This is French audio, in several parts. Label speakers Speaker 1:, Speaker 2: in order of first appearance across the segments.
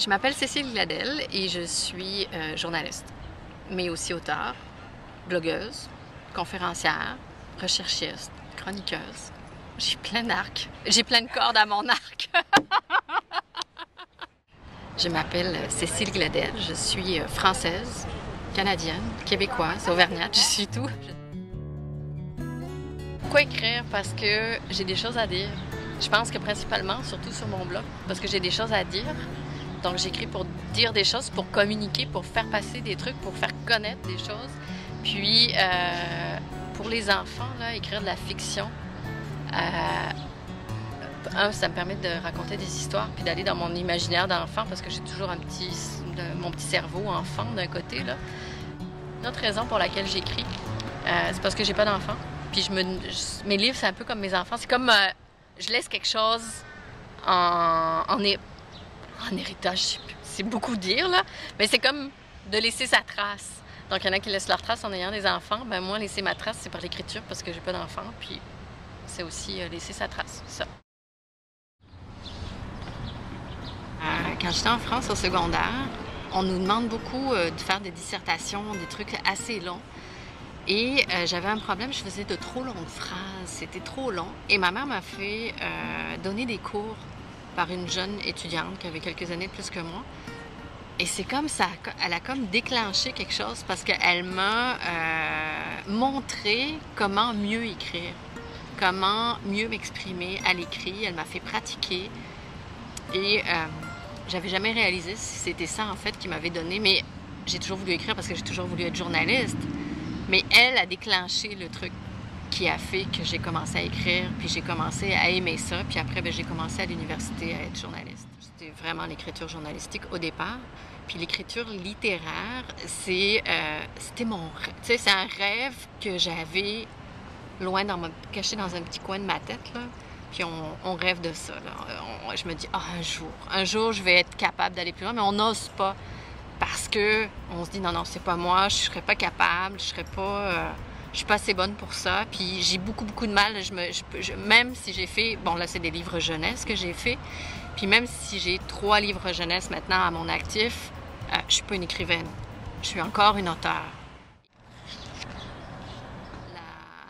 Speaker 1: Je m'appelle Cécile Gladel et je suis journaliste, mais aussi auteure, blogueuse, conférencière, recherchiste, chroniqueuse. J'ai plein d'arcs. J'ai plein de cordes à mon arc. Je m'appelle Cécile Gladel, je suis française, canadienne, québécoise, auvergnate, je suis tout. Pourquoi écrire? Parce que j'ai des choses à dire. Je pense que principalement, surtout sur mon blog, parce que j'ai des choses à dire. Donc j'écris pour dire des choses, pour communiquer, pour faire passer des trucs, pour faire connaître des choses. Puis pour les enfants, là, écrire de la fiction, ça me permet de raconter des histoires puis d'aller dans mon imaginaire d'enfant parce que j'ai toujours mon petit cerveau enfant d'un côté, là. Une autre raison pour laquelle j'écris, c'est parce que j'ai pas d'enfants. Puis mes livres, c'est un peu comme mes enfants. C'est comme je laisse quelque chose en héritage. C'est beaucoup dire, là. Mais c'est comme de laisser sa trace. Donc, il y en a qui laissent leur trace en ayant des enfants. Ben moi, laisser ma trace, c'est par l'écriture parce que j'ai pas d'enfants. Puis, c'est aussi laisser sa trace, ça. Quand j'étais en France au secondaire, on nous demande beaucoup de faire des dissertations, des trucs assez longs. Et j'avais un problème, je faisais de trop longues phrases, c'était trop long. Et ma mère m'a fait donner des cours par une jeune étudiante qui avait quelques années de plus que moi. Et c'est comme ça, elle a comme déclenché quelque chose parce qu'elle m'a montré comment mieux écrire, comment mieux m'exprimer à l'écrit. Elle m'a fait pratiquer et j'avais jamais réalisé si c'était ça en fait qui m'avait donné. Mais j'ai toujours voulu écrire parce que j'ai toujours voulu être journaliste. Mais elle a déclenché le truc qui a fait que j'ai commencé à écrire, puis j'ai commencé à aimer ça, puis après, j'ai commencé à l'université à être journaliste. C'était vraiment l'écriture journalistique au départ. Puis l'écriture littéraire, c'était mon rêve. Tu sais, c'est un rêve que j'avais loin caché dans un petit coin de ma tête, là. Puis on rêve de ça, là. Je me dis, un jour, je vais être capable d'aller plus loin, mais on n'ose pas. Parce que on se dit non, c'est pas moi, je serais pas capable, je suis pas assez bonne pour ça. Puis j'ai beaucoup de mal. Même si j'ai fait, bon là c'est des livres jeunesse que j'ai fait, puis même si j'ai 3 livres jeunesse maintenant à mon actif, je suis pas une écrivaine, je suis encore une auteure.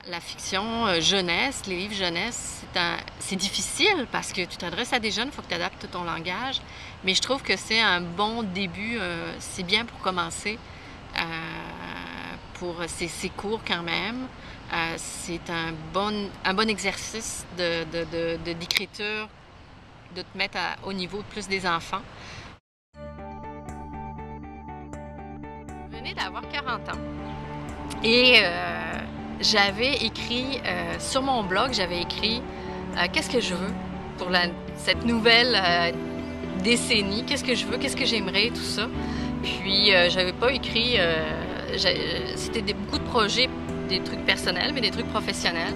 Speaker 1: La fiction jeunesse, les livres jeunesse, c'est difficile parce que tu t'adresses à des jeunes, il faut que tu adaptes ton langage. Mais je trouve que c'est un bon début, c'est bien pour commencer. C'est court quand même. C'est un bon exercice d'écriture, de te mettre au niveau plus des enfants. Je venais d'avoir 40 ans. Et j'avais écrit, sur mon blog, j'avais écrit qu'est-ce que je veux pour cette nouvelle décennie, qu'est-ce que je veux, qu'est-ce que j'aimerais, tout ça. Puis j'avais pas écrit, c'était beaucoup de projets, des trucs personnels, mais des trucs professionnels.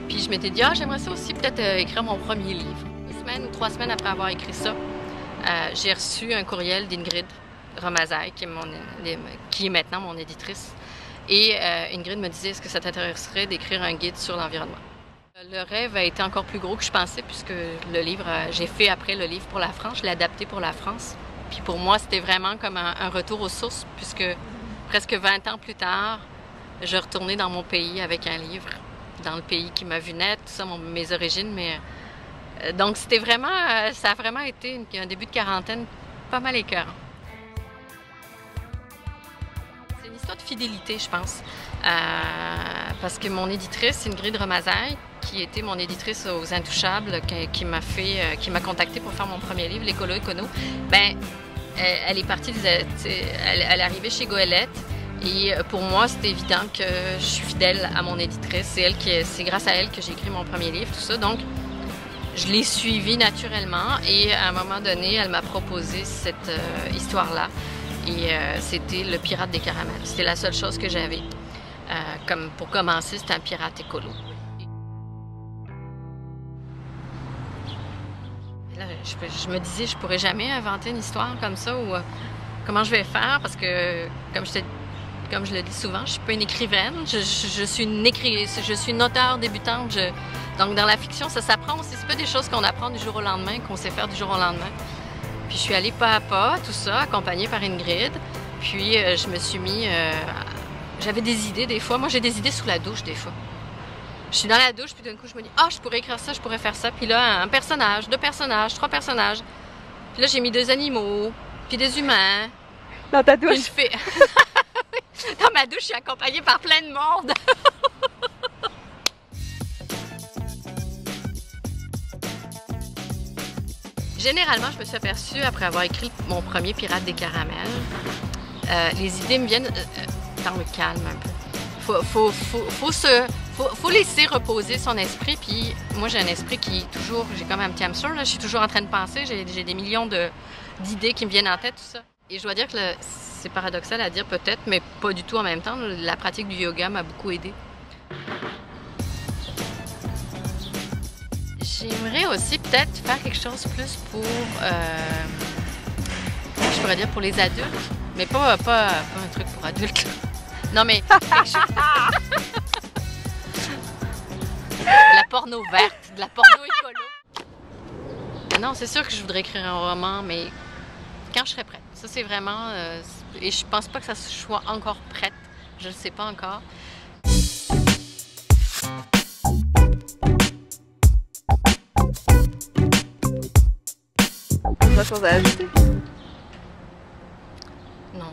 Speaker 1: Puis je m'étais dit, j'aimerais ça aussi peut-être écrire mon premier livre. 2 semaines ou 3 semaines après avoir écrit ça, j'ai reçu un courriel d'Ingrid Romazaille, qui est maintenant mon éditrice. Et Ingrid me disait, est-ce que ça t'intéresserait d'écrire un guide sur l'environnement? Le rêve a été encore plus gros que je pensais puisque le livre, j'ai fait après le livre pour la France, je l'ai adapté pour la France. Puis pour moi, c'était vraiment comme un retour aux sources puisque presque 20 ans plus tard, je retournais dans mon pays avec un livre, dans le pays qui m'a vu naître, tout ça, mes origines. Mais donc c'était vraiment, ça a vraiment été un début de quarantaine pas mal écœurant. C'est une histoire de fidélité, je pense. Parce que mon éditrice, Ingrid Romazaille, qui était mon éditrice aux Intouchables, qui m'a contactée pour faire mon premier livre, L'écolo écono, elle est partie, elle est arrivée chez Goélette. Et pour moi, c'était évident que je suis fidèle à mon éditrice. C'est grâce à elle que j'ai écrit mon premier livre, tout ça. Donc, je l'ai suivie naturellement. Et à un moment donné, elle m'a proposé cette histoire-là. Et c'était Le Pirate des Caramels. C'était la seule chose que j'avais. Comme pour commencer, c'était un pirate écolo. Et là, je me disais, je pourrais jamais inventer une histoire comme ça ou comment je vais faire parce que, comme je le dis souvent, je suis pas une écrivaine. Je suis une auteure débutante. Donc, dans la fiction, ça s'apprend aussi. C'est pas des choses qu'on apprend du jour au lendemain, qu'on sait faire du jour au lendemain. Puis Puis je suis allée pas à pas, tout ça, accompagnée par Ingrid. Puis je me suis mis... j'avais des idées des fois. Moi, j'ai des idées sous la douche des fois. Je suis dans la douche, puis d'un coup, je me dis « Ah, je pourrais écrire ça, je pourrais faire ça. » Puis là, un personnage, 2 personnages, 3 personnages. Puis là, j'ai mis 2 animaux, puis des humains.
Speaker 2: Dans ta douche?
Speaker 1: Une fée. Dans ma douche, je suis accompagnée par plein de monde. Généralement, je me suis aperçue, après avoir écrit mon premier Pirate des caramels, les idées me viennent dans le calme un peu. Faut laisser reposer son esprit. Puis moi, j'ai un esprit qui est toujours... J'ai comme un petit hamster, là. Je suis toujours en train de penser. J'ai des millions d'idées qui me viennent en tête, tout ça. Et je dois dire que c'est paradoxal à dire peut-être, mais pas du tout en même temps. La pratique du yoga m'a beaucoup aidée. J'aimerais aussi peut-être faire quelque chose plus pour... je pourrais dire pour les adultes, mais pas un truc pour adultes. Non, mais quelque chose... De la porno verte, de la porno écolo. Non, c'est sûr que je voudrais écrire un roman, mais quand je serai prête. Ça, c'est vraiment... et je pense pas que ça soit encore prête. Je le sais pas encore.
Speaker 2: Autre chose à ajouter?
Speaker 1: Non.